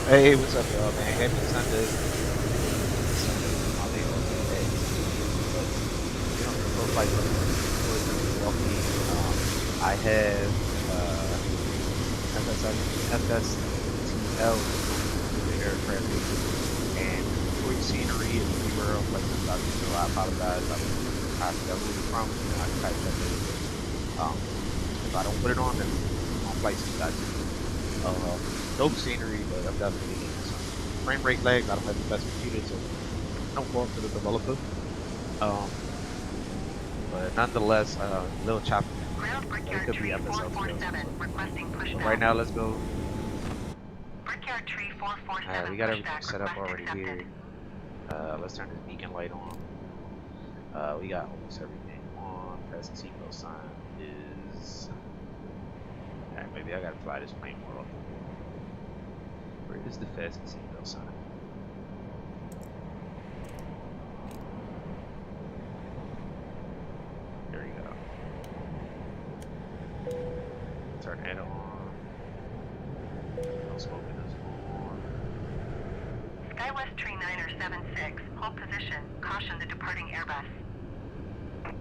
Hey, what's up, y'all, man? Happy Sunday. Sunday, my day off today. But get on the pro flight from Milwaukee. I have FSTL with the air traffic and Milwaukee Scenery and freeware. Like I apologize. I forgot who it's from. I typed that in. If I don't put it on, then on Flightsim.to. Dope scenery, but I'm definitely getting some frame rate lags. I don't have the best computer, so no fault to the developer. Um, but nonetheless, a little choppy. It could be FSL. So right now, let's go. Alright, we got everything set up already here. Let's turn the beacon light on. We got almost everything on. Press the seatbelt sign is. Alright, maybe I gotta fly this plane more often. Where is the fast seatbelt sign? There you go. Turn it on. No smoking is on. SkyWest Tree 976, hold position. Caution the departing Airbus.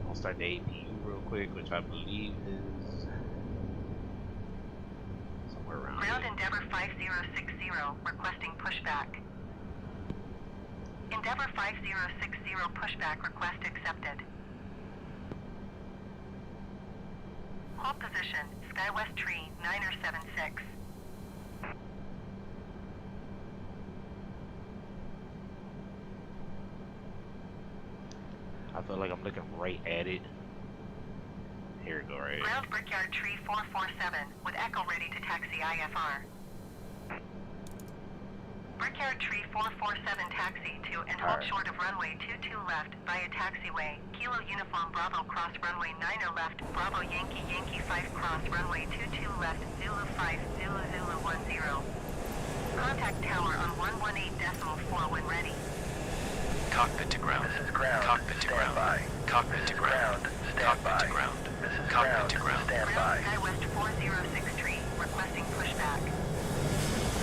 I'll start the APU real quick, which I believe is somewhere around Ground here. Endeavor 5060, requesting pushback. Endeavor 5060, pushback request accepted. Hold position, SkyWest Tree 976. I feel like I'm looking right at it. Here we go, right here. Ground Brickyard Tree 447, with Echo ready to taxi IFR. Brickyard Tree 447 taxi to and hold short of runway 22 left via taxiway. Kilo Uniform Bravo cross runway 90 left. Bravo Yankee Yankee 5 cross runway 22 left. Zulu 5 Zulu Zulu 10. Contact tower on 118.4 when ready. Cockpit to ground. This is ground. Cockpit to ground. By. Cockpit to ground. Cockpit to ground. This is Cockpit to ground. Stand Ground by. SkyWest 406 requesting pushback.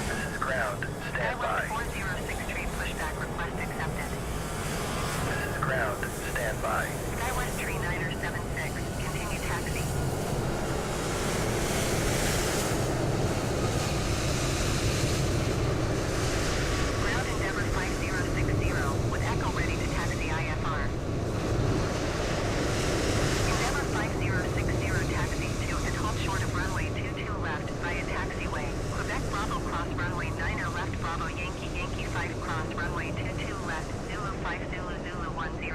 This is ground. Stand by. SkyWest 406 pushback request accepted. This is ground. Stand by. SkyWest Tree 976, continue taxi. Ground Endeavor 5060, with Echo ready to taxi IFR. Endeavor 5060 taxi to and hold short of runway 22 left via taxiway. Quebec Bravo cross runway 90 left. Bravo Yankee Yankee 5 cross runway 22 left. Zulu 5 Zulu Zulu 10.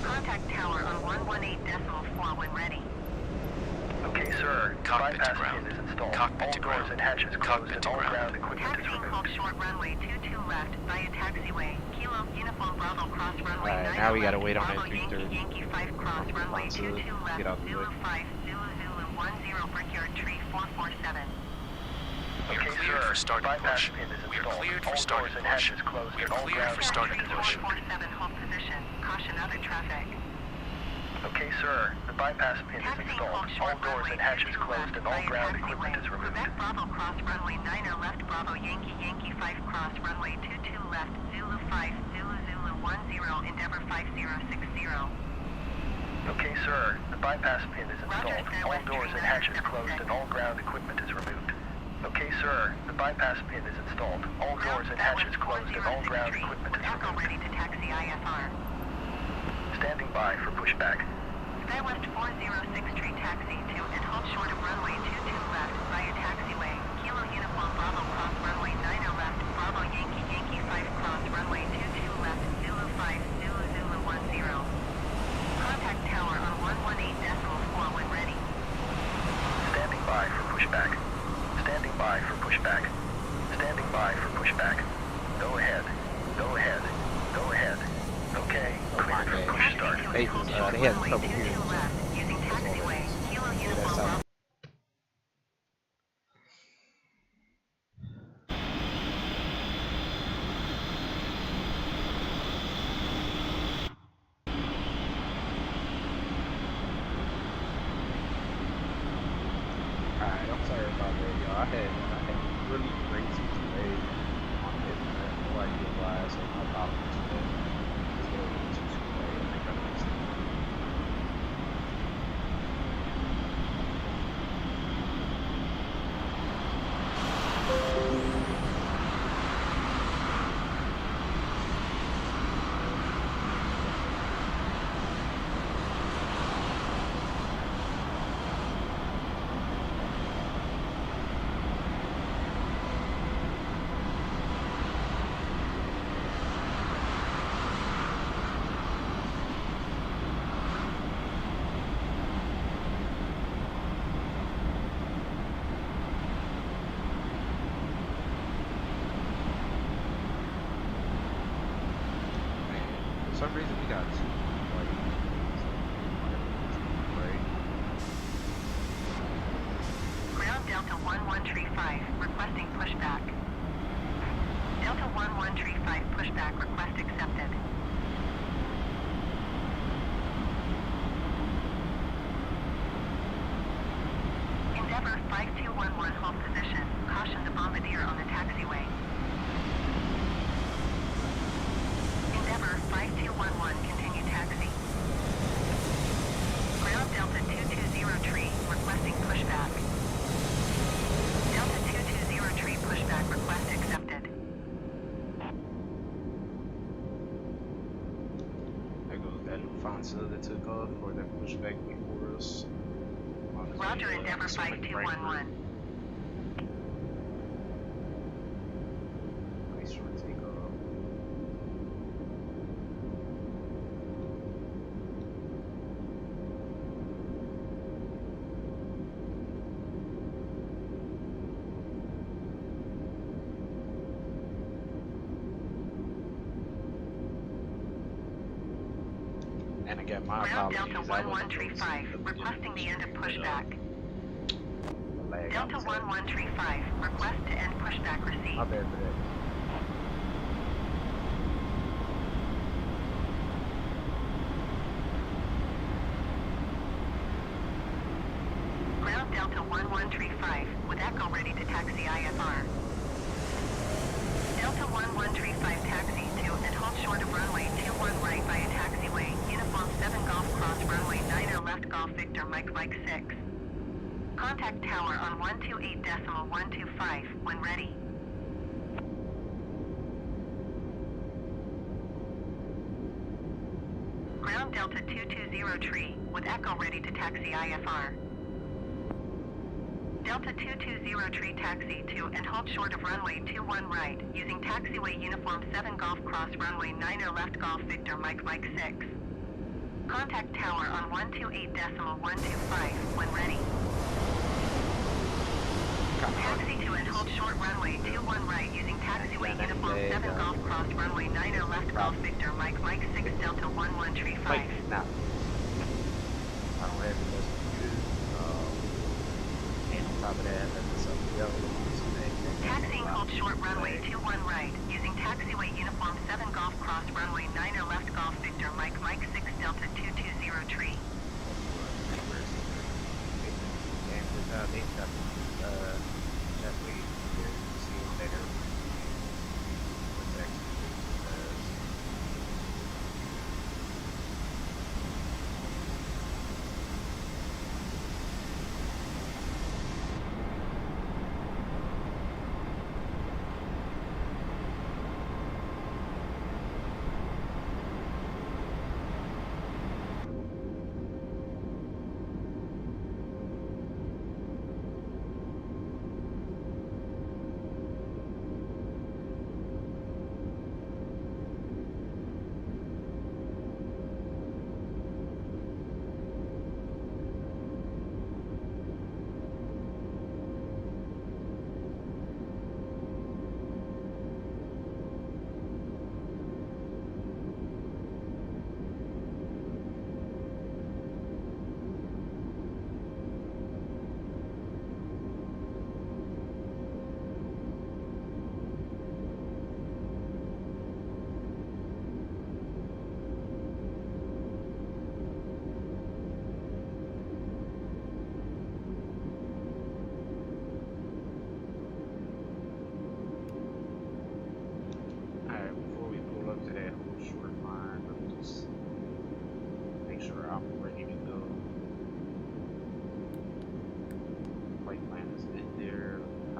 Contact tower on 118.4 when ready. Okay, sir. Cockpit to Bypass ground. pin is installed. Cockpit all to doors ground. and hatches closed Cockpit and to all ground. ground equipment is Taxiing hold removed. short runway 22 left via taxiway. Kilo Uniform Bravo cross runway 9 Alright, now we gotta left. wait on Bravo that Yankee 330. Yankee 5 cross runway 22 left. Get out the Zulu way. 5 Zulu Zulu 10 Brickyard Tree 447. We are Okay, cleared sir. for starting Bypass push. pin is We are installed. cleared all for starting doors and push. hatches closed We and are all cleared ground for starting Tree push. 447 hold position. Caution other traffic. Okay, sir. The bypass pin is Taxiing installed. hold All short doors runway and hatches 22 closed left and all via ground taxiway. equipment is removed. Quebec Bravo cross runway 9 left. Bravo Yankee Yankee 5 cross runway 22 left. Zulu 5 Zulu Zulu 10 Endeavor 5060. Okay, sir. The bypass pin is Roger, installed. All SkyWest doors and hatches closed and all ground equipment is removed. Okay, sir. The bypass pin is installed. All doors and hatches closed and all ground equipment is Echo removed. ready to taxi IFR. Standing by for pushback. SkyWest 406 taxi to and hold short of runway 22 left via taxiway. Kilo Uniform Bravo cross runway 9 left. Bravo Yankee Yankee 5 cross runway 22 left. Zulu 5 Zulu Zulu 10. Contact tower on 118.4 when ready. Standing by for pushback. Standing by for pushback. Standing by for pushback. Go ahead. Go ahead. Go ahead. Okay. Clear for push start. They had trouble here. Using taxiway. Kilo Yeah, Uniform that's Bravo. how. Alright, I'm sorry about that, y'all. I had really crazy today on it. I have no idea why. So I thought it was today. It's going to be today. I think I fixed it. For some reason, we got two like right. Ground Delta 1135, requesting pushback. Delta 1135, pushback request accepted. Endeavor 5211, hold position. Caution the bombardier on the taxiway. Endeavor 5211, continue taxi. Ground Delta 2203, requesting pushback. Delta 2203, pushback request accepted. There goes that Lufthansa that took off for that pushback before us. Roger, Endeavor 5211. Nice short takeoff. And again, my Ground apologies. Delta 1135, requesting the end of pushback. Delta 1135, request to end pushback My received. bad for that. Ground Delta 1135, with Echo ready to taxi IFR. Delta 1135, taxi to and hold short of runway 21 right via taxiway, uniform 7 Golf Cross runway 9 left Golf Victor Mike 6. Contact tower on 128.125 when ready. Ground Delta 2203, with Echo ready to taxi IFR. Delta 2203, taxi to and hold short of runway 21 right, using taxiway uniform 7 Golf Cross runway 9 left Golf Victor Mike 6. Contact tower on 128.125 when ready. Taxi to and hold short runway 21 right, using taxiway uniform 7 Golf Cross runway 9 left Golf Victor Mike 6 Delta 1135. Wait, now. I don't have it as good. And on top of that, that's something else. Taxiing hold short runway 21 right, using taxiway uniform 7 Golf Cross runway 9 left Golf Victor Mike 6 Delta 2203.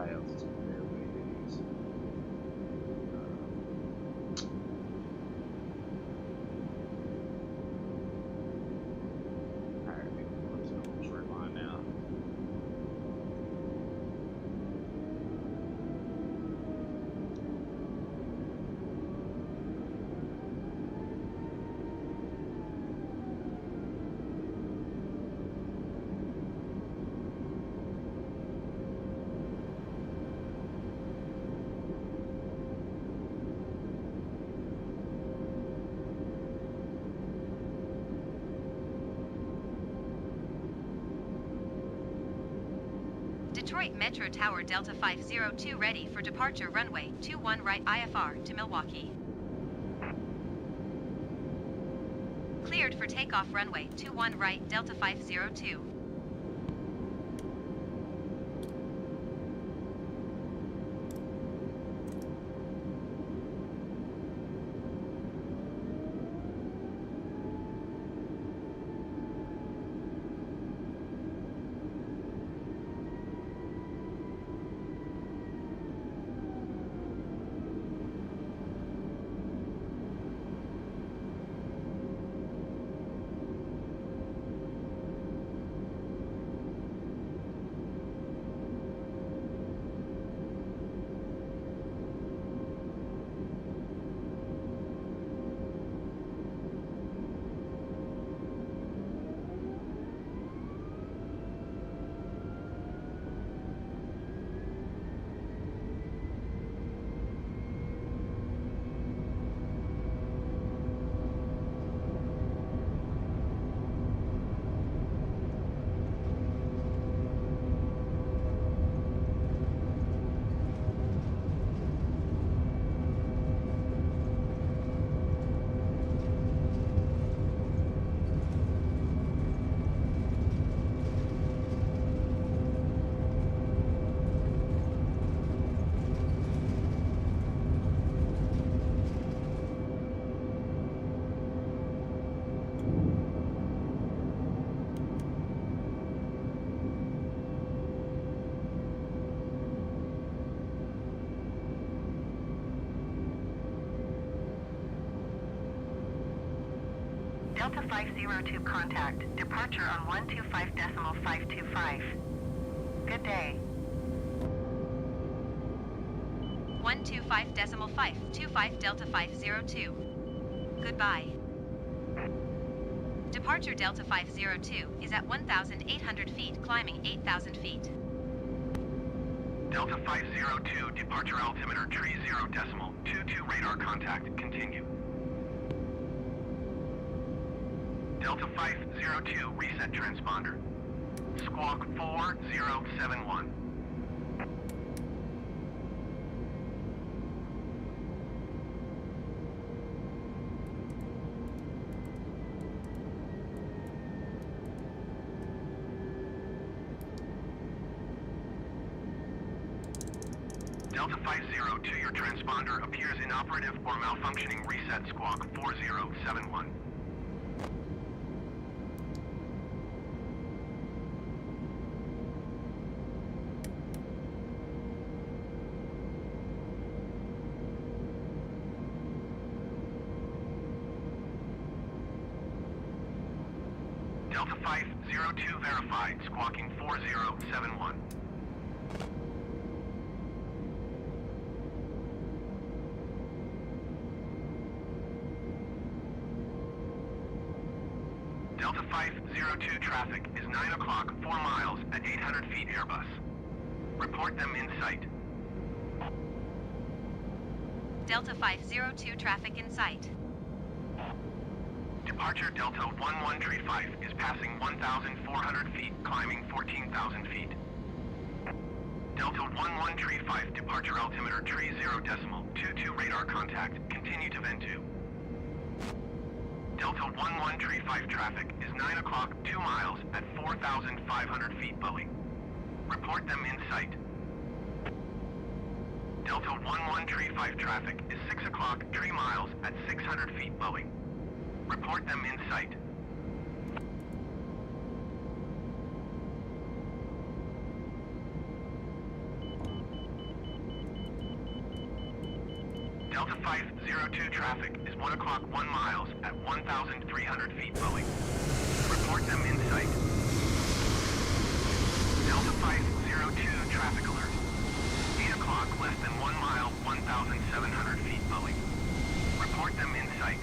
high altitude airways. Alright, let's go straight line now. Detroit Metro Tower Delta 502 ready for departure runway 21 right IFR to Milwaukee. Cleared for takeoff runway 21 right Delta 502. Delta 502 contact. Departure on 125.525. Good day. 125.525 Delta 502. Goodbye. Departure Delta 502 is at 1,800 feet, climbing 8,000 feet. Delta 502, departure altimeter 30.22 radar contact. Continue. Delta 502, reset transponder. Squawk 4071. Delta 502, your transponder appears inoperative or malfunctioning. Reset squawk 4071. Delta 502 verified, squawking 4071. Delta 502 traffic is 9 o'clock, 4 miles at 800 feet Airbus. Report them in sight. Delta 502 traffic in sight. Departure Delta 1135 is passing 1,400 feet, climbing 14,000 feet. Delta 1135, departure altimeter 30.22 radar contact. Continue to Ventu. Delta 1135 traffic is 9 o'clock, 2 miles at 4,500 feet Boeing. Report them in sight. Delta 1135 traffic is 6 o'clock, 3 miles at 600 feet Boeing. Report them in sight. Delta 502 traffic is 1 o'clock 1 miles at 1,300 feet Boeing. Report them in sight. Delta 502 traffic alert. 8 o'clock less than 1 mile, 1,700 feet Boeing. Report them in sight.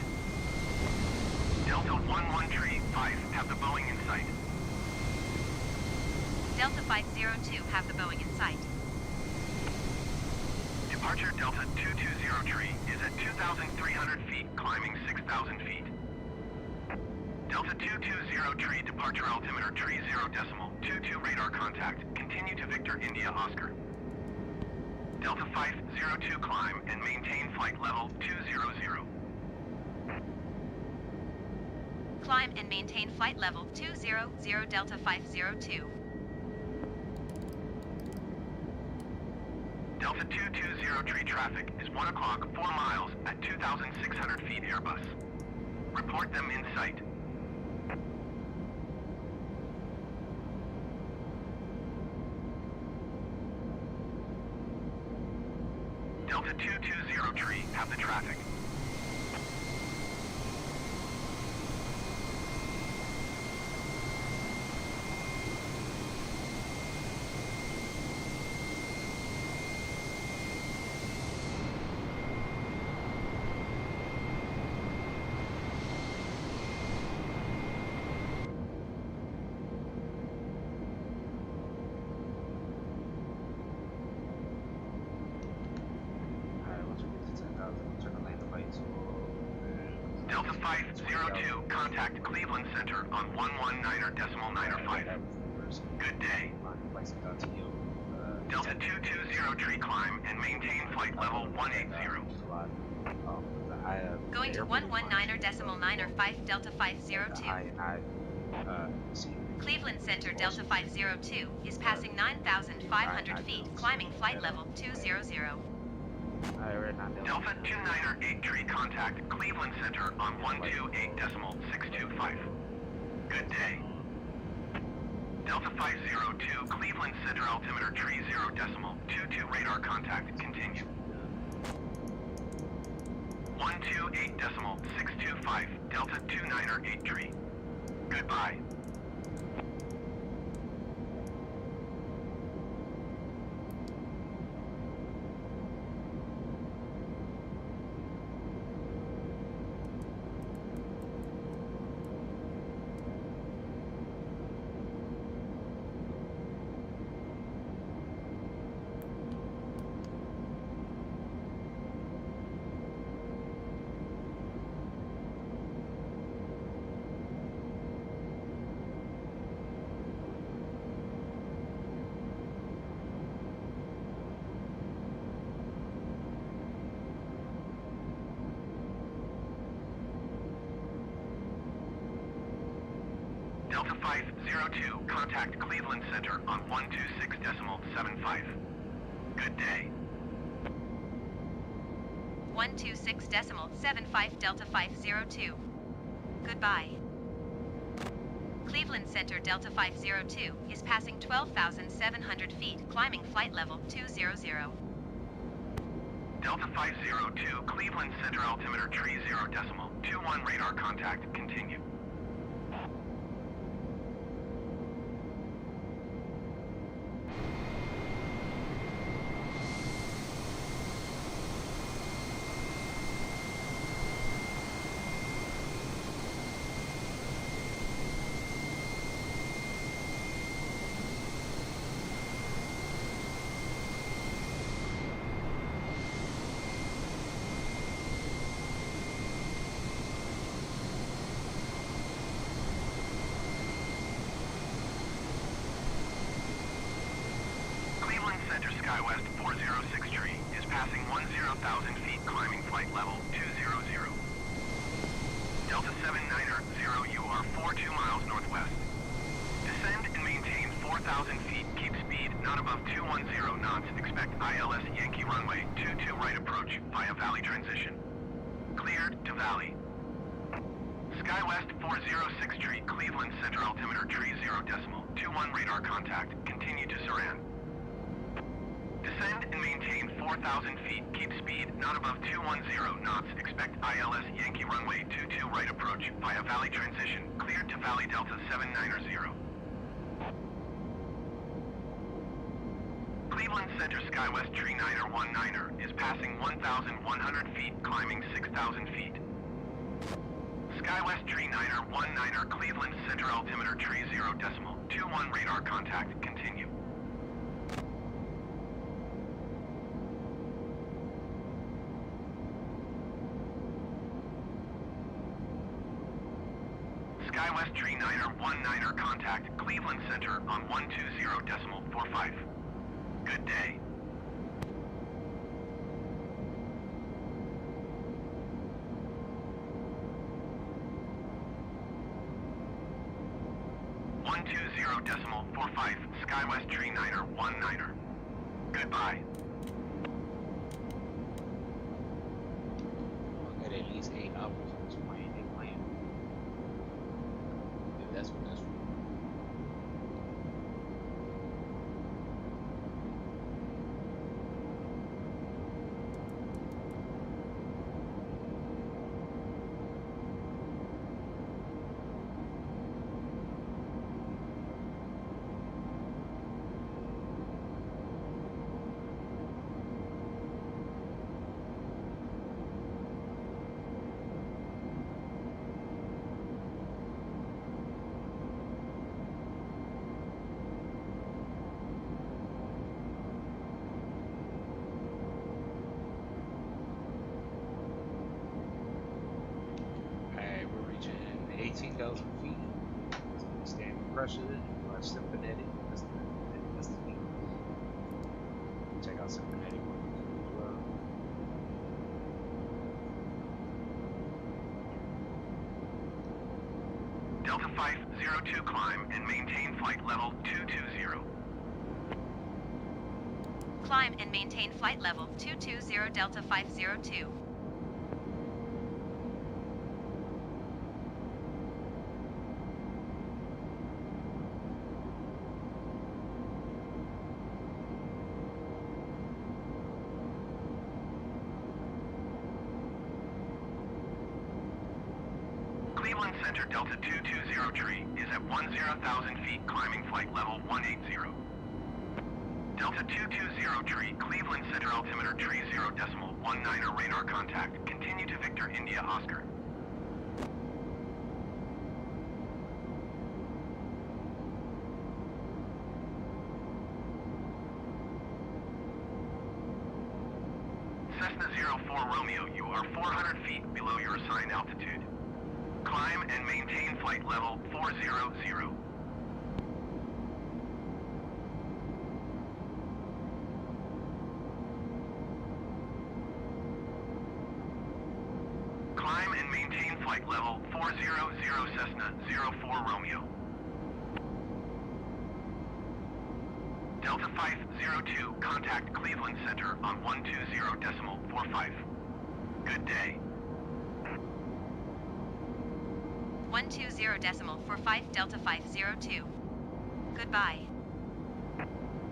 Delta 113 have the Boeing in sight. Delta 502 have the Boeing in sight. Departure Delta 220 is at 2,300 feet, climbing 6,000 feet. Delta 220 departure altimeter 30.22 radar contact. Continue to Victor India Oscar. Delta 502 climb and maintain flight level 200. Climb and maintain flight level 200 Delta 502. Delta 220 traffic is 1 o'clock 4 miles at 2,600 feet Airbus. Report them in sight. Delta 220 have the traffic. Delta 502, contact Cleveland Center on 119.905. Good day. Delta 220 climb and maintain flight level 180. Going to 119.905 Delta 502. Cleveland Center Delta 502 is passing 9,500 feet, climbing flight level 200. Delta 298 contact Cleveland Center on 128.625. Good day. Delta 502 Cleveland Center altimeter 30.22 radar contact. Continue. 128.625 Delta 298. Goodbye. Delta 502, contact Cleveland Center on 126.75. Good day. 126.75 Delta 502. Goodbye. Cleveland Center Delta 502 is passing 12,700 feet, climbing flight level 200. Delta 502, Cleveland Center altimeter 30.21 radar contact. Continue. Center SkyWest 406 is passing 10,000 feet, climbing flight level 200. Delta 790, you are 42 miles northwest. Descend and maintain 4,000 feet, keep speed not above 210 knots, expect ILS Yankee runway 22 right approach via Valley transition. Cleared to Valley. SkyWest 406 Cleveland Center altimeter 30.21 radar contact, continue to Saran. Descend Ascend and maintain 4,000 feet. Keep speed not above 210 knots. Expect ILS Yankee runway 22 right approach via Valley transition. Cleared to Valley Delta 790. Cleveland Center SkyWest Tree Niner 19er is passing 1,100 feet, climbing 6,000 feet. SkyWest Tree Niner 19er Cleveland Center altimeter tree 0.21 radar contact. Continue. SkyWest Tree Niner 19er contact Cleveland Center on 120.45. Good day. .45 SkyWest Tree Niner 19er. Goodbye. I got at least 8 hours on this plane. They playing. If that's what that's for. Alright, we're reaching 18,000 feet. Standing pressure, sympathetic. That's the thing. Check out sympathetic as well. Delta 502 climb and maintain flight level 220. Climb and maintain flight level 220 Delta 502. Cleveland Center Delta 220 tree is at 10,000 feet, climbing flight level 180. Delta 220 tree, Cleveland Center altimeter tree 0.19 radar contact. Continue to Victor India Oscar. Cessna 04 Romeo, you are 400 feet below your assigned altitude. Climb and maintain flight level 400. Climb and maintain flight level 400 Cessna 04 Romeo. Delta 502, contact Cleveland Center on 120.45. Good day. 120.45 Delta 502. Goodbye.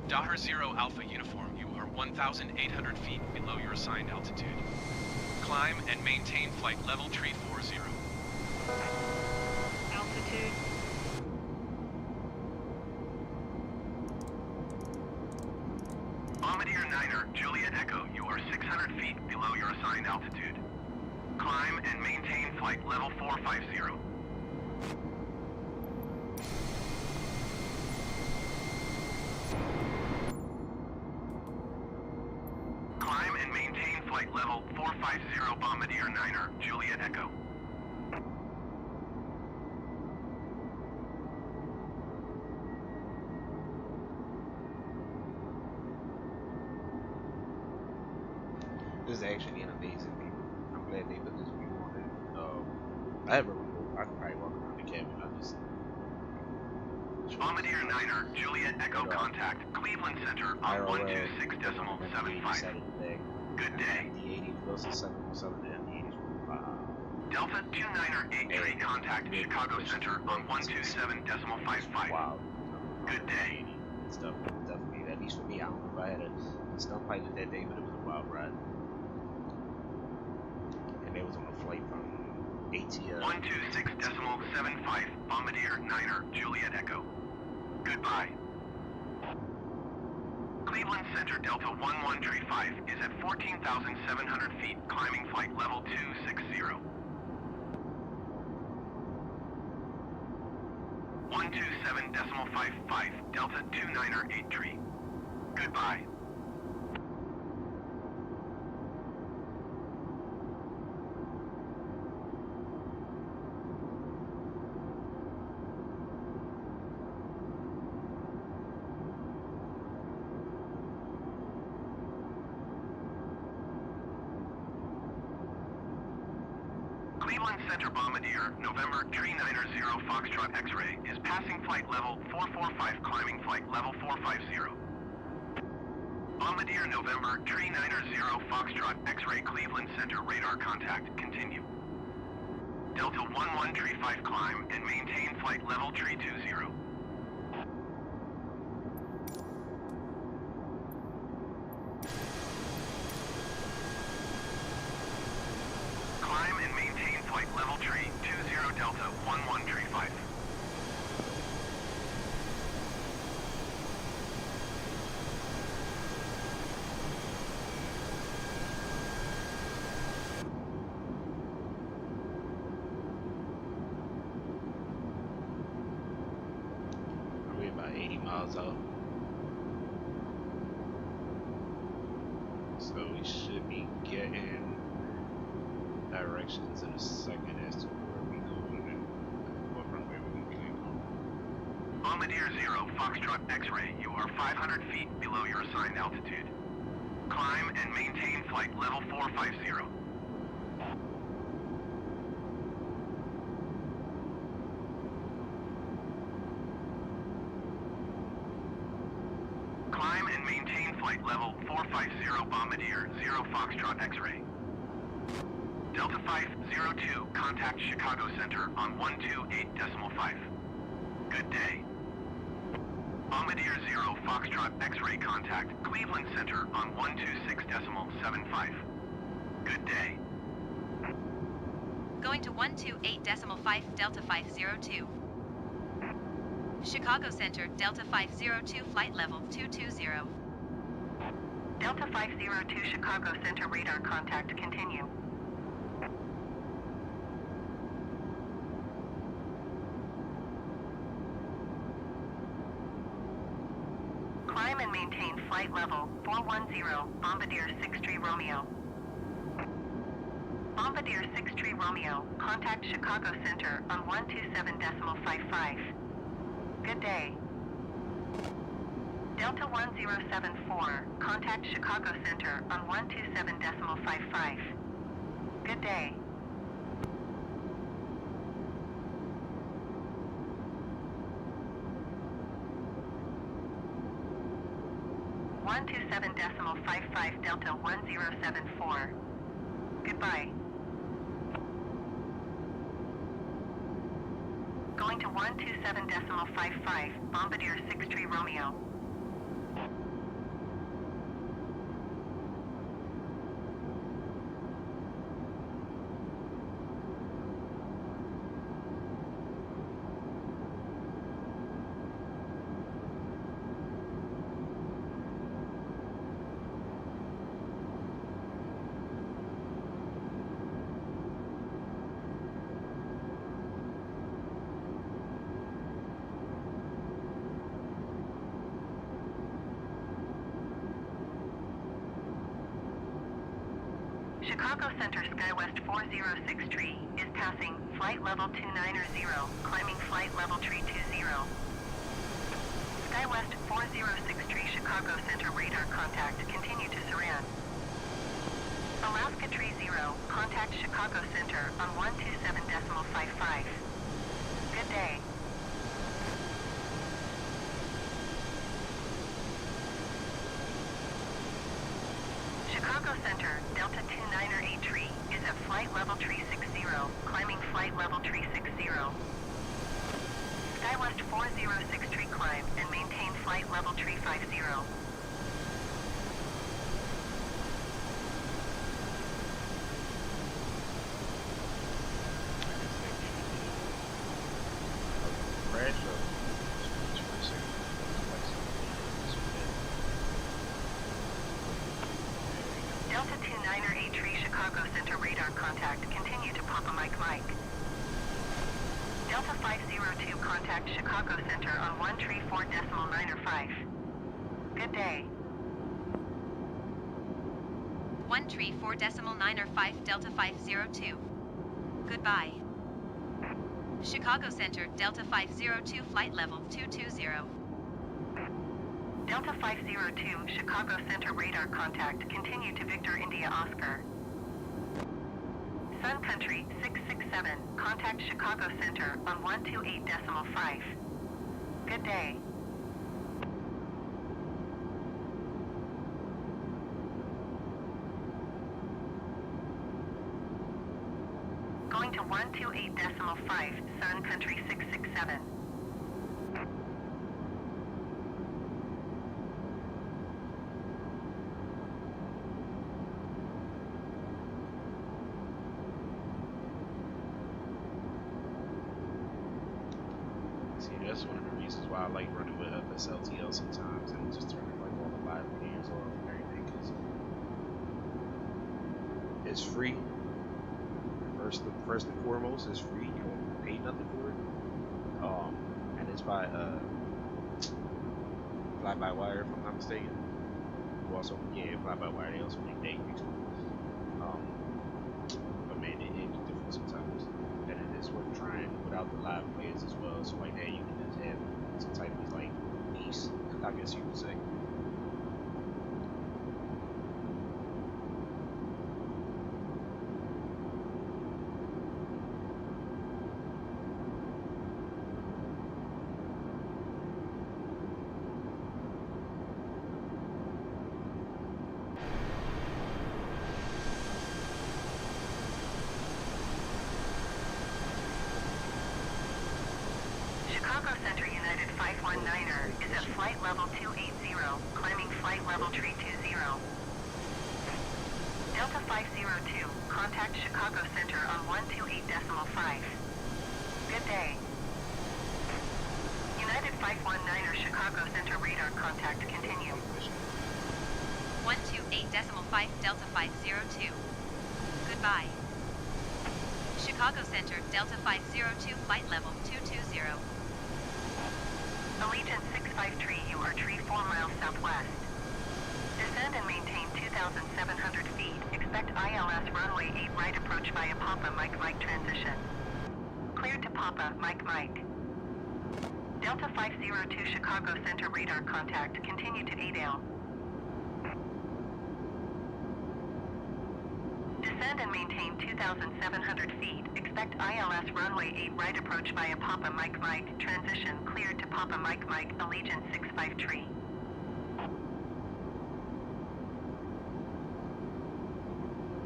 Daher 0 Alpha Uniform, you are 1,800 feet below your assigned altitude. Climb and maintain flight level tree 40. Altitude. Bombardier Niner, Juliet Echo, you are 600 feet below your assigned altitude. Climb and maintain flight level 450. Climb and maintain flight level 450 Bombardier Niner, Juliet Echo. This is actually an amazing view. I'm glad they put this view on it. I have a remote. I can probably walk around the cabin. I just Bombardier Niner, Juliet Echo contact Cleveland Center on 126.75. Good day. The 80 Wilson 717 Delta 298 contact Chicago Center on 127.55. Wow. Good day. Stuff definitely that least for me. I don't know if I had a stunt pilot that day, but it was a wild ride. And they was on a flight from ATL. 126.75 Bombardier Niner Juliet Echo. Goodbye. Cleveland Center Delta 1135 is at 14,700 feet, climbing flight level 260. 127.55 Delta 298 Goodbye. Cleveland Center Bombardier, November 390 Foxtrot X-Ray, is passing flight level 445, climbing flight level 450. Bombardier November 390 Foxtrot X-Ray, Cleveland Center radar contact, continue. Delta 1135 climb and maintain flight level 320. Climb and maintain flight level 320 Delta 1135. We're about 80 miles out. So we should be getting directions in a second as to where we going and what runway we're going to be on. Bombardier 0, Foxtrot X-Ray, you are 500 feet below your assigned altitude. Climb and maintain flight level 450. Climb and maintain flight level 450 Bombardier 0 Foxtrot X-Ray. Delta 502, contact Chicago Center on 128.5. Good day. Bombardier 0 Foxtrot X-Ray contact Cleveland Center on 126.75. Good day. Going to 128.5 Delta 502. Chicago Center, Delta 502, flight level 220. Delta 502 Chicago Center radar contact, continue. Climb and maintain flight level 410 Bombardier 63 Romeo. Bombardier 63 Romeo, contact Chicago Center on 127.55. Good day. Delta 1074, contact Chicago Center on 127.55. Good day. One 27.55 Delta 1074. Goodbye. Going to 127.55 Bombardier 63 Romeo. Chicago Center SkyWest 4063 is passing flight level 290, climbing flight level 320. SkyWest 4063 Chicago Center radar contact, continue to Saran. Alaska 30, contact Chicago Center on 127.55. Good day. Chicago Center, Delta 2983 is at flight level 360, climbing flight level 360. SkyWest 4063 climb and maintain flight level 350. Chicago Center radar contact. Continue to Papa Mike Mike. Delta 502 contact Chicago Center on 134.905. Good day. 134.905 Delta 502. Goodbye. Chicago Center, Delta 502 flight level 220. Delta 502 Chicago Center radar contact. Continue to Victor India Oscar. Sun Country 667 contact Chicago Center on 128.5. Good day. Going to 128.5 Sun Country 667. See, that's one of the reasons why I like running with FSLTL sometimes, and just turning like all the live videos off and everything, because it's free. First and foremost, it's free. You don't pay nothing for it. And it's by fly by wire, if I'm not mistaken. Who also, yeah, fly by wire. They also make day too. But man, it is different sometimes, and it is worth trying without the live players as well. So like that, you can just have some type of like peace, I guess you could say. Chicago Center United 519er is at flight level 280, climbing flight level tree 20. Delta 502, contact Chicago Center on 128.5. Good day. United 519er Chicago Center radar contact. Continue. 128.5 Delta 502. Goodbye. Chicago Center, Delta 502 flight level 220. Allegiant 653, you are tree 4 miles southwest. Descend and maintain 2,700 feet. Expect ILS runway 8 right approach via Papa Mike Mike transition. Cleared to Papa Mike Mike. Delta 502 Chicago Center radar contact. Continue to Adel. Descend and maintain 2,700 feet. Expect ILS runway 8 right approach via Papa Mike Mike. Transition cleared to Papa Mike Mike, Allegiant 653.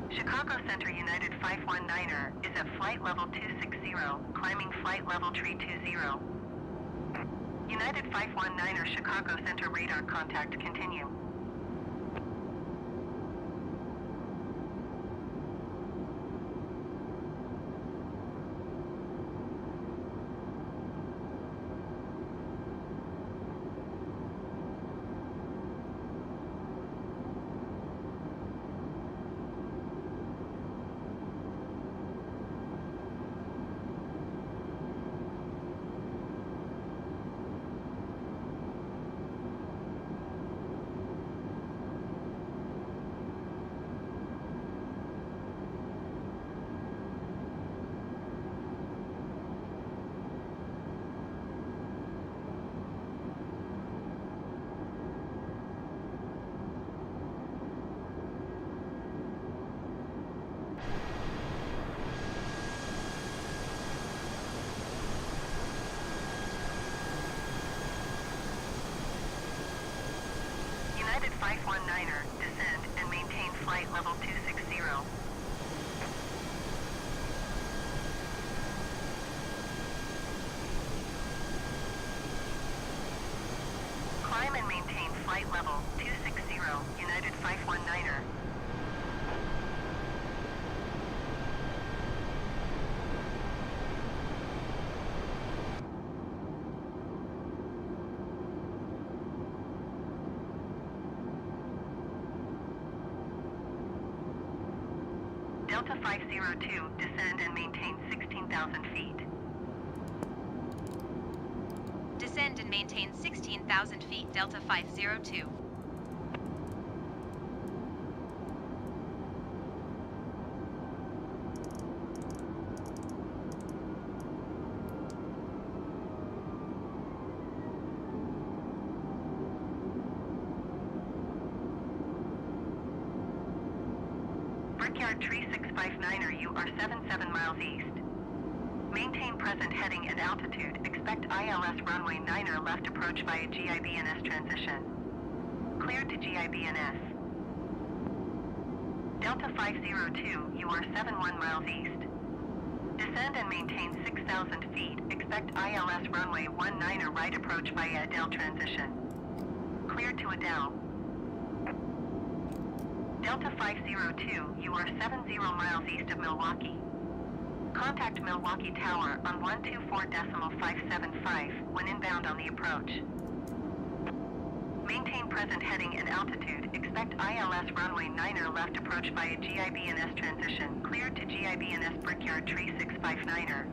Chicago Center United 519er is at flight level 260, climbing flight level tree 20. United 519er Chicago Center radar contact. Continue. United 519er, descend and maintain flight level 260. Climb and maintain flight level 260, United 519er. Delta 502, descend and maintain 16,000 feet. Descend and maintain 16,000 feet, Delta 502. Brickyard Tree 659er, you are 77 miles east. Maintain present heading and altitude. Expect ILS runway 9er left approach via GIBNS transition. Cleared to GIBNS. Delta 502, you are 71 miles east. Descend and maintain 6,000 feet. Expect ILS runway 19er right approach via Adele transition. Cleared to Adele. Delta 502, you are 70 miles east of Milwaukee. Contact Milwaukee Tower on 124.575 when inbound on the approach. Maintain present heading and altitude. Expect ILS runway 9er left approach via GIBNS transition. Cleared to GIBNS Brickyard Tree 659er.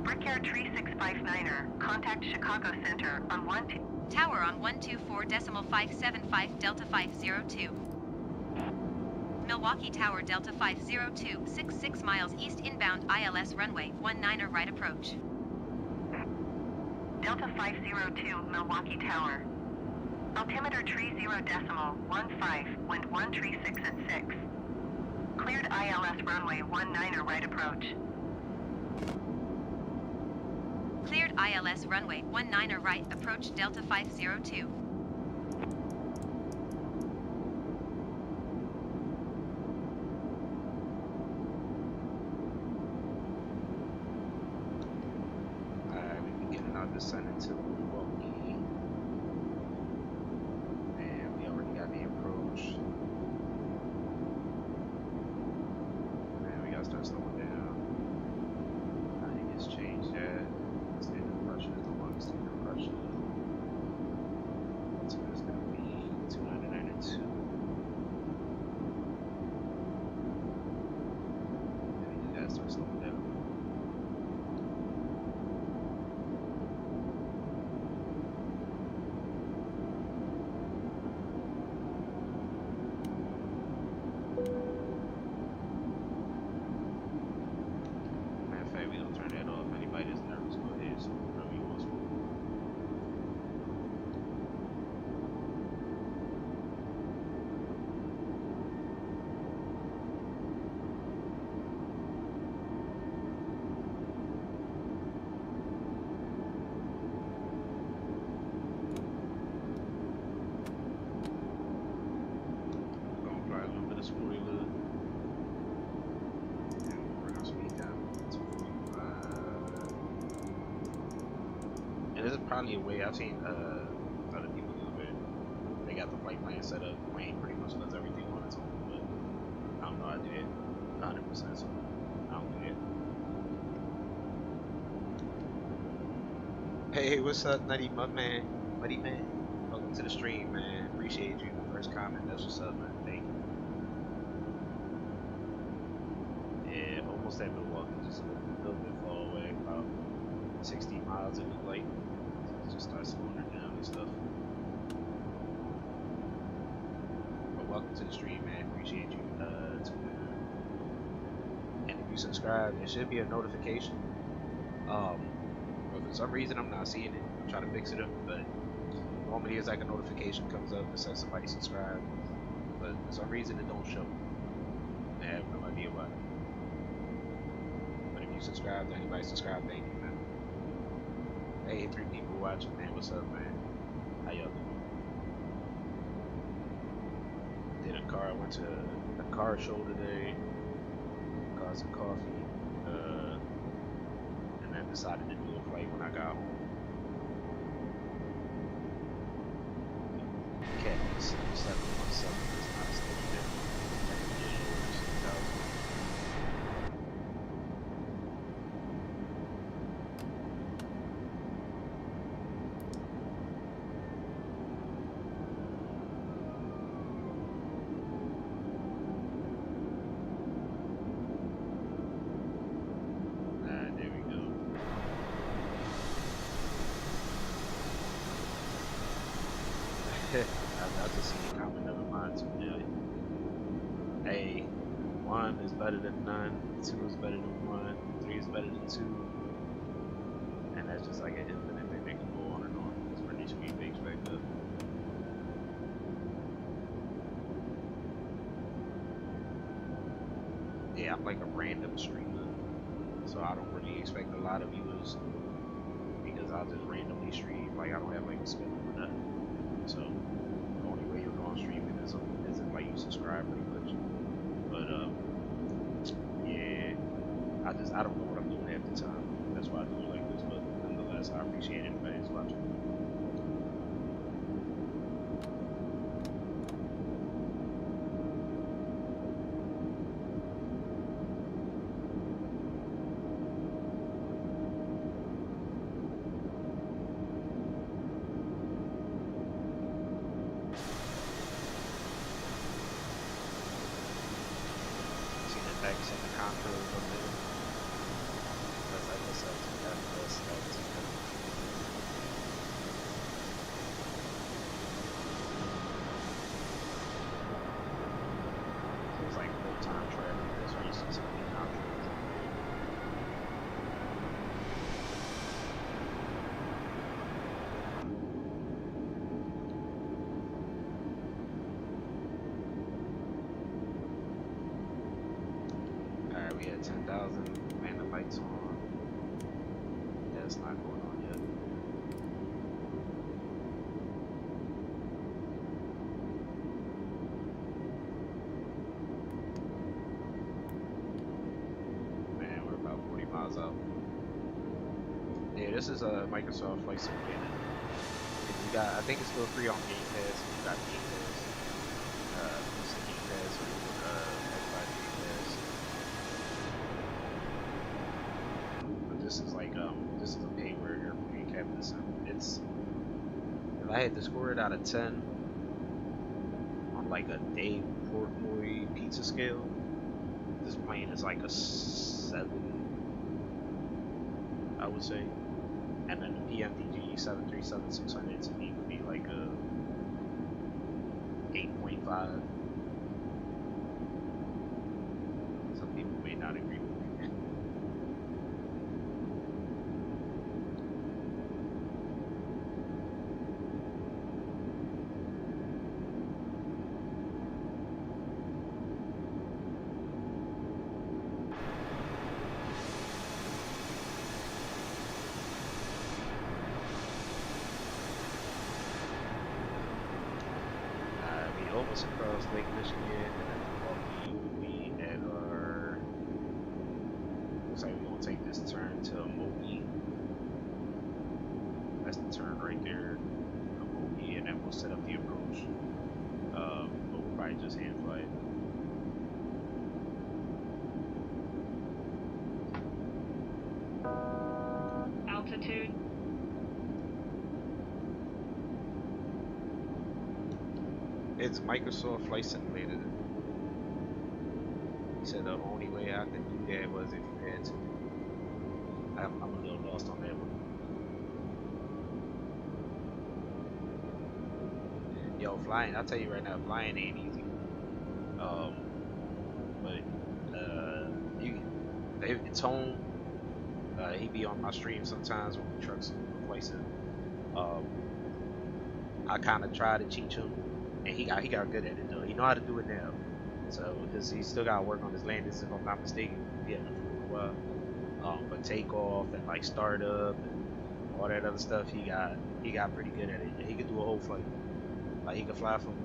Brickyard Tree 659er, contact Chicago Center on 12... Tower on 124.575 Delta 502. Milwaukee Tower Delta 502, 66 miles east inbound ILS runway 19er right approach. Delta 502, Milwaukee Tower. Altimeter tree 0.15, wind 136 at 6. Cleared ILS runway 19er right approach. Cleared ILS runway 19er right approach Delta 502. Descending to Milwaukee, and we already got the approach, and we gotta start slowing down. I think it's changed yet. Standard pressure is the one standard pressure. So it's gonna be 299 and 2. And you guys start slowing down. This is probably a way I've seen other people do it. They got the flight plan set up. Wayne pretty much does everything on its own, but I don't know. I do it 100%, so I don't do it. Hey, what's up, Nutty Muddy Man? Welcome to the stream, man. Appreciate you. First comment, that's what's up, man. Thank you. Yeah, almost at Milwaukee, just a little bit far away, about 60 miles it looked like. Just start slowing her down and stuff. But welcome to the stream, man. Appreciate you tuning in. And if you subscribe, there should be a notification. But for some reason I'm not seeing it. I'm trying to fix it up, but normally it's like a notification comes up that says somebody subscribed. But for some reason it don't show. I have no idea why. But if you subscribe to anybody subscribe, thank you, man. Hey, 3 people watching, man. What's up, man? How y'all doing? Did a car. I went to a car show today. Got some coffee. And then decided to do a flight when I got home. Okay, 717 is not scheduled in. I just seen a comment of mine too now. Hey, 1 is better than none, 2 is better than 1, 3 is better than 2, and that's just like an infinite thing that can go on and on. It's pretty speed bakes back up. Yeah, I'm like a random streamer, so I don't really expect a lot of viewers because I just randomly stream. Like I don't have like a schedule or nothing. So the only way you'll know I'm streaming is if like you subscribe pretty much. But yeah, I don't know what I'm doing half the time. That's why I do it like this. But nonetheless, I appreciate anybody who's watching. We had 10,000 random lights on. That's not going on yet. Man, we're about 40 miles out. Yeah, this is a Microsoft Flight Sim. If you got, I think it's still free on Game Pass. If you got Game Pass, use the Game Pass or Xbox Game Pass. This is like this is a payware airplane Captain Sim. It's, if I had to score it out of 10 on like a Dave Portnoy pizza scale, this plane is like a 7, I would say. And then the PMDG 737-600 to me would be like a 8.5. Some people may not agree with me. Almost across Lake Michigan, and then Milwaukee, we at our, looks like we're going to take this turn to Milwaukee. That's the turn right there, Milwaukee, and then we'll set up the approach. But we'll probably just hand fly it. Altitude. It's Microsoft Flight Simulator. He said the only way I could do that was if you had to. I'm a little lost on that one. Yo, flying, I'll tell you right now, flying ain't easy. It's home. He be on my stream sometimes when we truck some Flightsim. I kind of try to teach him, and he got good at it though. He know how to do it now. So because he still got to work on his landings, if I'm not mistaken. Yeah, for a while. But takeoff and like startup and all that other stuff, he got pretty good at it. He could do a whole flight. Like he could fly from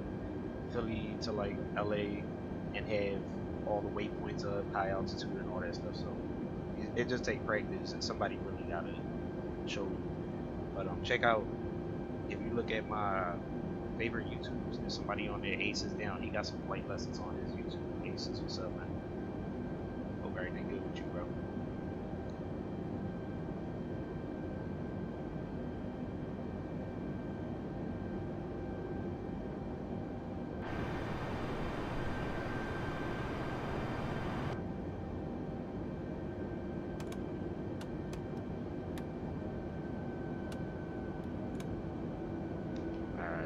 Philly to like LA and have all the waypoints up, high altitude and all that stuff. So it just take practice, and somebody really gotta show you. But check out, if you look at my favorite YouTubers, there's somebody on there, Aces Down. He got some flight lessons on his YouTube. Aces, what's up, man? Hope everything good with you, bro.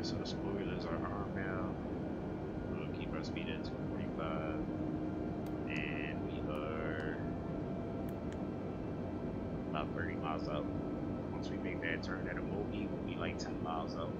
Alright, so the spoilers are armed now. We'll keep our speed at 245. And we are about 30 miles out. Once we make that turn at a Milwaukee, we'll be like 10 miles out.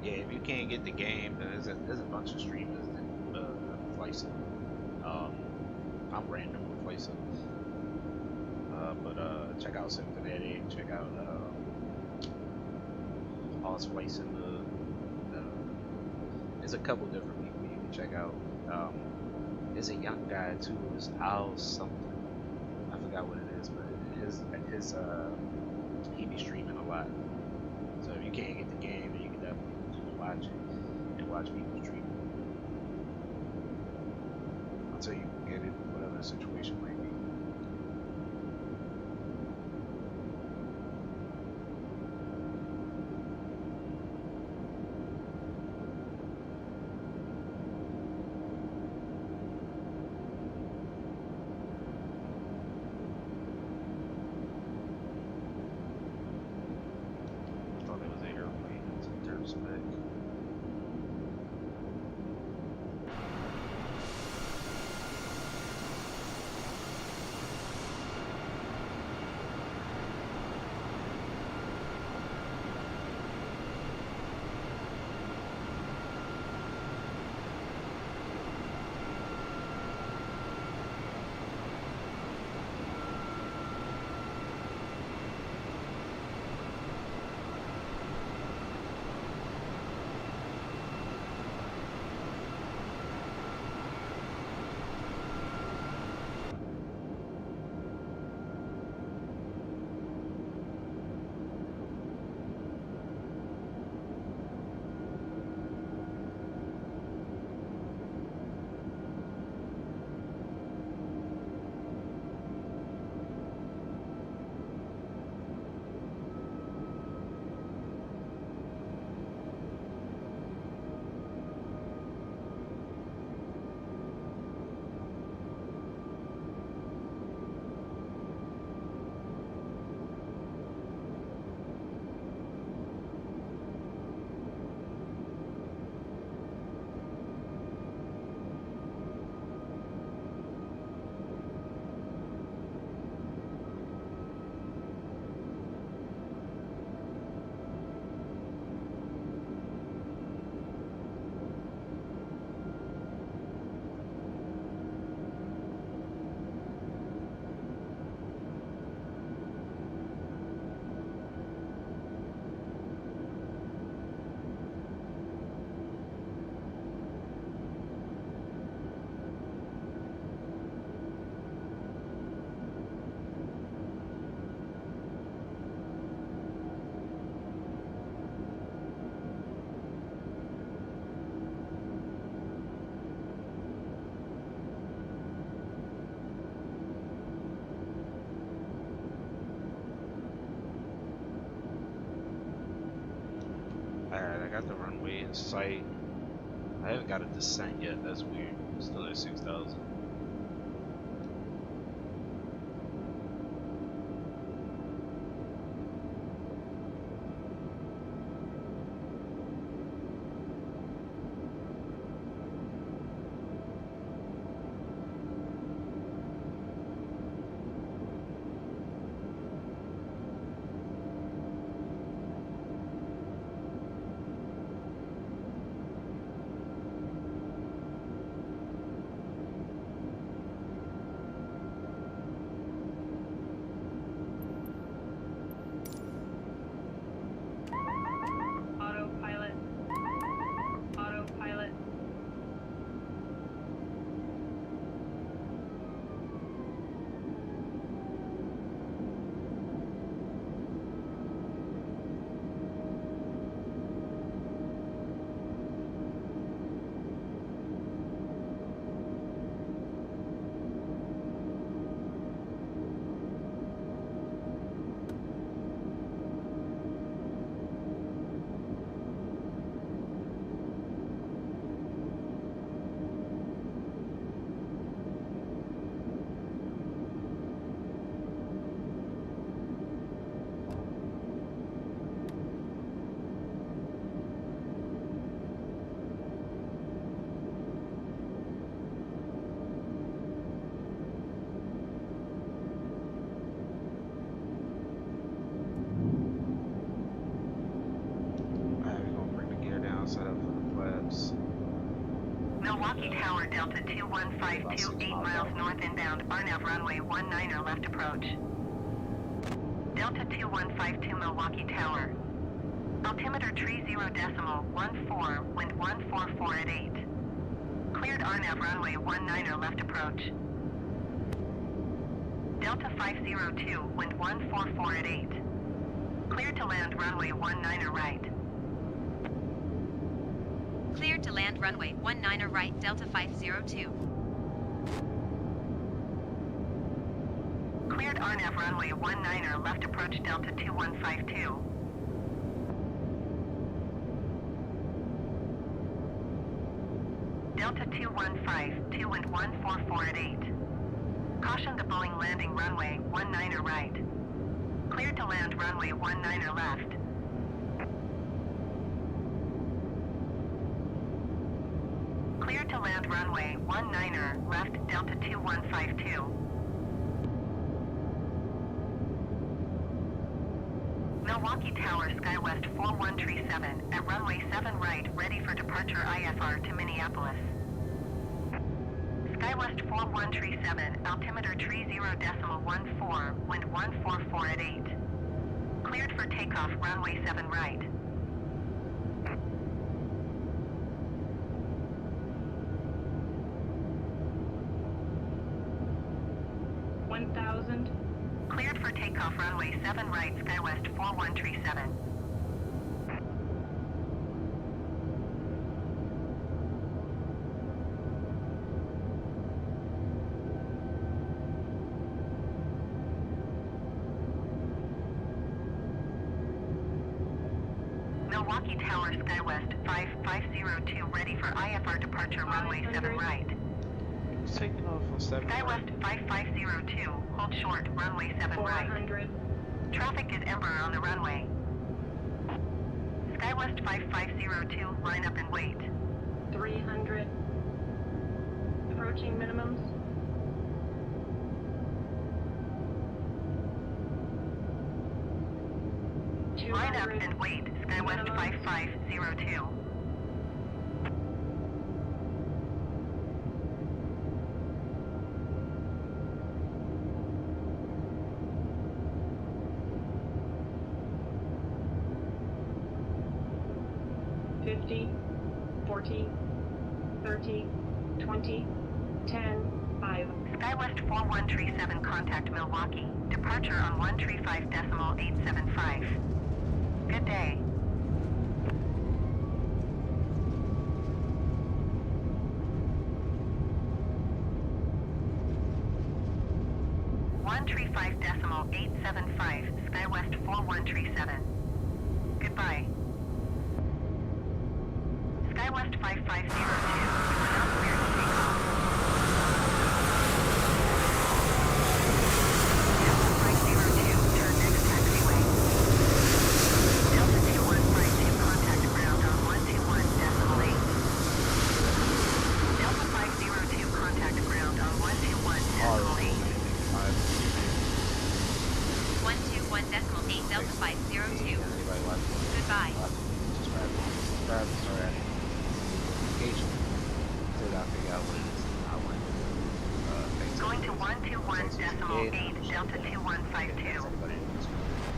Yeah, if you can't get the game, there's a bunch of streamers that Flightsim. I'm random with Flightsim. But check out Cincinnati, check out All's Flightsim. There's a couple different people you can check out. There's a young guy too, it's Al something. I forgot what it is, but his he be streaming a lot. So if you can't get the game, then you can definitely just watch it and watch people stream. Until you can get it, whatever the situation might be. Alright, I got the runway in sight. I haven't got a descent yet, that's weird. Still at 6,000. Milwaukee Tower, Delta 2152, 8 miles north inbound, RNAV runway 19er left approach. Delta 2152, Milwaukee Tower. Altimeter tree 0.14, wind 144 at 8. Cleared RNAV runway 19er left approach. Delta 502, wind 144 at 8. Cleared to land runway 19er right. Cleared to land runway 19er right, Delta 502. Cleared RNAV runway 19er left approach, Delta 2152. Delta 2152, wind 144 at 8. Caution the Boeing landing runway 19er right. Cleared to land runway 19er left. Cleared to land runway 19er left, Delta 2152. Milwaukee Tower, SkyWest 4137 at runway 7 right, ready for departure IFR to Minneapolis. SkyWest 4137, altimeter tree 0.14, wind 144 at 8. Cleared for takeoff, runway 7 right. Cleared for takeoff, runway 7 right, SkyWest 4137. Milwaukee Tower, SkyWest 5502, ready for IFR departure, runway 7 right. It's taking off on 7. SkyWest 5502, hold short, runway 7 right. Traffic is Ember on the runway. SkyWest 5502, line up and wait. 300. Approaching minimums. Line up and wait, SkyWest 5502. $50, 40, 30, 20, 10, 5. SkyWest 4137, contact Milwaukee. Departure on 135.875. Good day. .875, SkyWest 4137. Goodbye. SkyWest 5502, you are now cleared to take off. Delta 502, turn next taxiway. Delta 2152, contact ground on 121.8. Delta 502, contact ground on 121.8. 121.8, Delta 502. Goodbye. Grab the start at location. Until I figure out what it is. I went Going to 121.8, Delta 2152.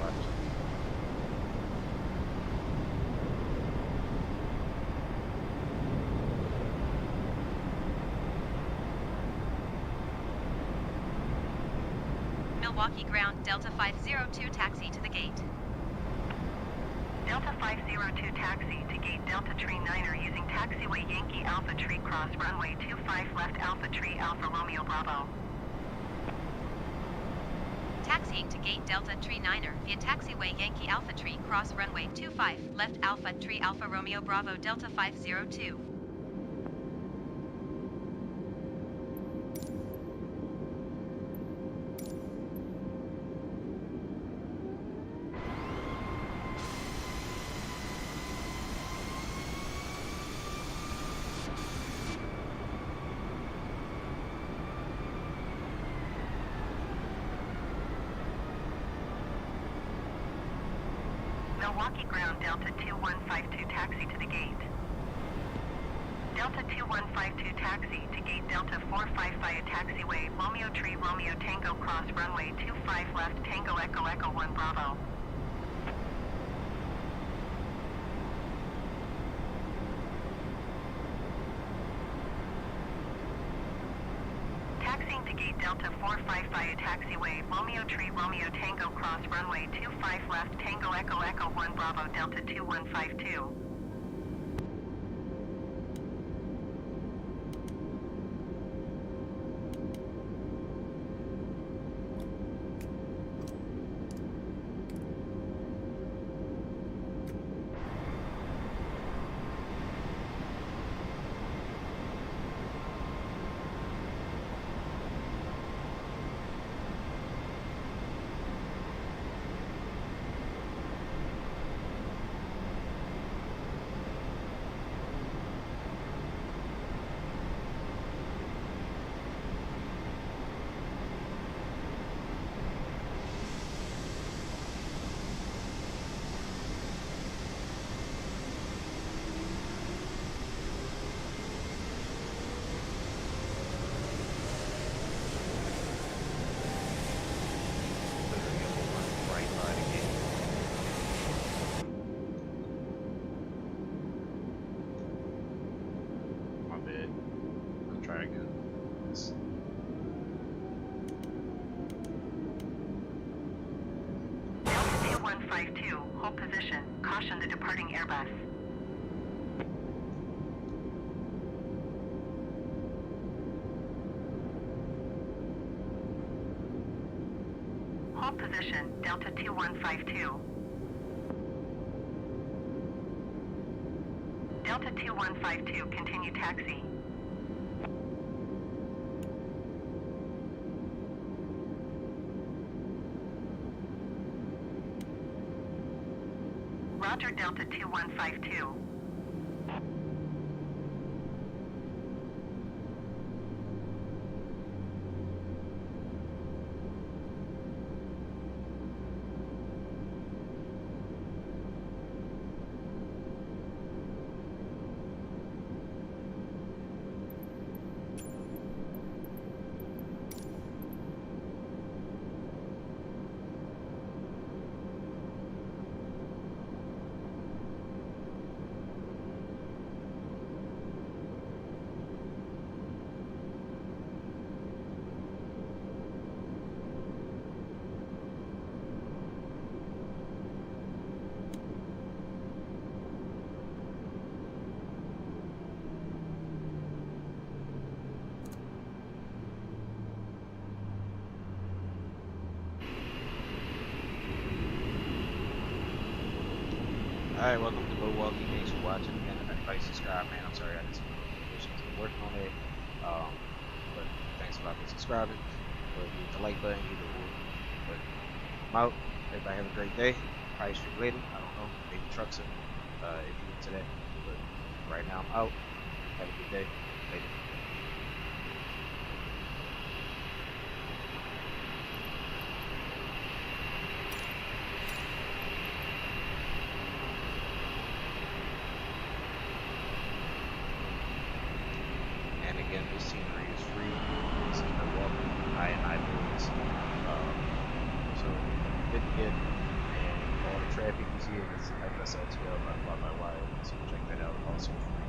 Milwaukee ground, Delta 502, taxi to the gate. Delta 502, taxi to gate Delta Tree 9er using taxiway Yankee Alpha Tree cross runway 25 left Alpha Tree Alpha Romeo Bravo. Taxiing to gate Delta Tree 9er via taxiway Yankee Alpha Tree cross runway 25 left Alpha Tree Alpha Romeo Bravo Delta 502. Milwaukee ground Delta 2152, taxi to the gate. Delta 2152 taxi to gate Delta 45 via taxiway, Romeo Tree, Romeo Tango cross runway 25 left, Tango Echo Echo 1 Bravo. Taxiing to gate Delta 45 via taxiway, Romeo Tree, Romeo Tango cross runway 25 left, Tango Echo Echo 1 Bravo, Delta 2152. Delta 2152, hold position. Caution the departing Airbus. Hold position, Delta 2152. Delta 2152, continue taxi. Roger, Delta 2152. Alright, welcome to Milwaukee. Thanks for watching. Again, if anybody subscribe, man, I'm sorry I did some notifications. I'm working on it. But thanks a lot for subscribing. Or hit the like button, either or. But I'm out. Everybody have a great day. Probably stream later. I don't know. Maybe trucks if you're into that. But right now I'm out. Have a good day. Later. And again, this scenery is free. This is Milwaukee. I builds. So good to get. And all the traffic you see is FSL12 by wire. So check that out. Also free.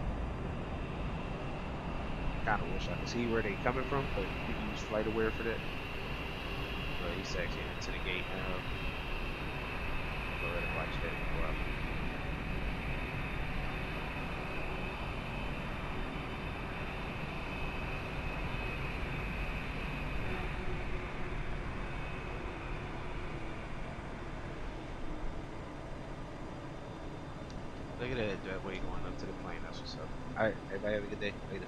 Kind of wish I could see where they coming from, but you can use FlightAware for that. But he's actually into the gate now. Go ahead and watch that before I leave. Look at that way going up to the plane. That's what's up. Alright, everybody have a good day. Later.